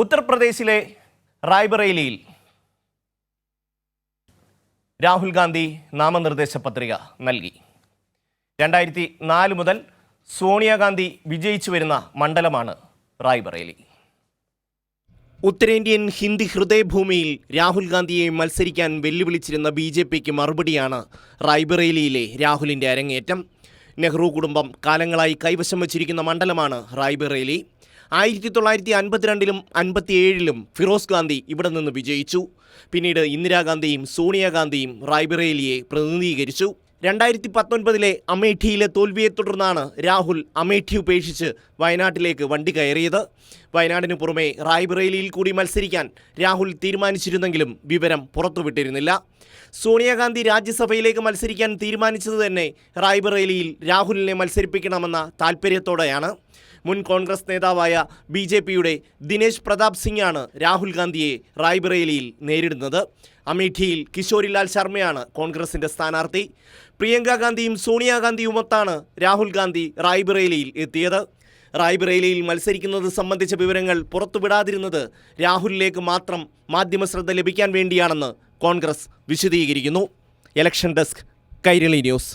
ഉത്തർപ്രദേശിലെ റായ്ബറേലിയിൽ രാഹുൽ ഗാന്ധി നാമനിർദ്ദേശ പത്രിക നൽകി. 2004 മുതൽ സോണിയാഗാന്ധി വിജയിച്ചു വരുന്ന മണ്ഡലമാണ് റായ്ബറേലി. ഉത്തരേന്ത്യൻ ഹിന്ദി ഹൃദയഭൂമിയിൽ രാഹുൽ ഗാന്ധിയെ മത്സരിക്കാൻ വെല്ലുവിളിച്ചിരുന്ന BJPക്ക് മറുപടിയാണ് റായ്ബറേലിയിലെ രാഹുലിൻ്റെ അരങ്ങേറ്റം. നെഹ്റു കുടുംബം കാലങ്ങളായി കൈവശം വച്ചിരിക്കുന്ന മണ്ഡലമാണ് റായ്ബറേലി. 1952-ലും 57-ലും ഫിറോസ് ഗാന്ധി ഇവിടെ നിന്ന് വിജയിച്ചു. പിന്നീട് ഇന്ദിരാഗാന്ധിയും സോണിയാഗാന്ധിയും റായ്ബറേലിയെ പ്രതിനിധീകരിച്ചു. 2019-ലെ അമേഠിയിലെ തോൽവിയെ തുടർന്നാണ് രാഹുൽ അമേഠി ഉപേക്ഷിച്ച് വയനാട്ടിലേക്ക് വണ്ടി കയറിയത്. വയനാടിനു പുറമെ റായ്ബറേലിയിൽ കൂടി മത്സരിക്കാൻ രാഹുൽ തീരുമാനിച്ചിരുന്നെങ്കിലും വിവരം പുറത്തുവിട്ടിരുന്നില്ല. സോണിയാഗാന്ധി രാജ്യസഭയിലേക്ക് മത്സരിക്കാൻ തീരുമാനിച്ചത് തന്നെ റായ്ബറേലിയിൽ രാഹുലിനെ മത്സരിപ്പിക്കണമെന്ന താൽപ്പര്യത്തോടെയാണ്. മുൻ കോൺഗ്രസ് നേതാവായ BJPയുടെ ദിനേശ് പ്രതാപ് സിംഗാണ് രാഹുൽ ഗാന്ധിയെ റായ്ബറേലിയിൽ നേരിടുന്നത്. അമേഠിയിൽ കിഷോരിലാൽ ശർമ്മയാണ് കോൺഗ്രസിൻ്റെ സ്ഥാനാർത്ഥി. പ്രിയങ്ക ഗാന്ധിയും സോണിയാഗാന്ധിയുമൊത്താണ് രാഹുൽ ഗാന്ധി റായ്ബറേലിയിൽ എത്തിയത്. റായ്ബറേലിയിൽ മത്സരിക്കുന്നത് സംബന്ധിച്ച വിവരങ്ങൾ പുറത്തുവിടാതിരുന്നത് രാഹുലിലേക്ക് മാത്രം മാധ്യമശ്രദ്ധ ലഭിക്കാൻ വേണ്ടിയാണെന്ന് കോൺഗ്രസ് വിശദീകരിക്കുന്നു. Election desk, Kairali news.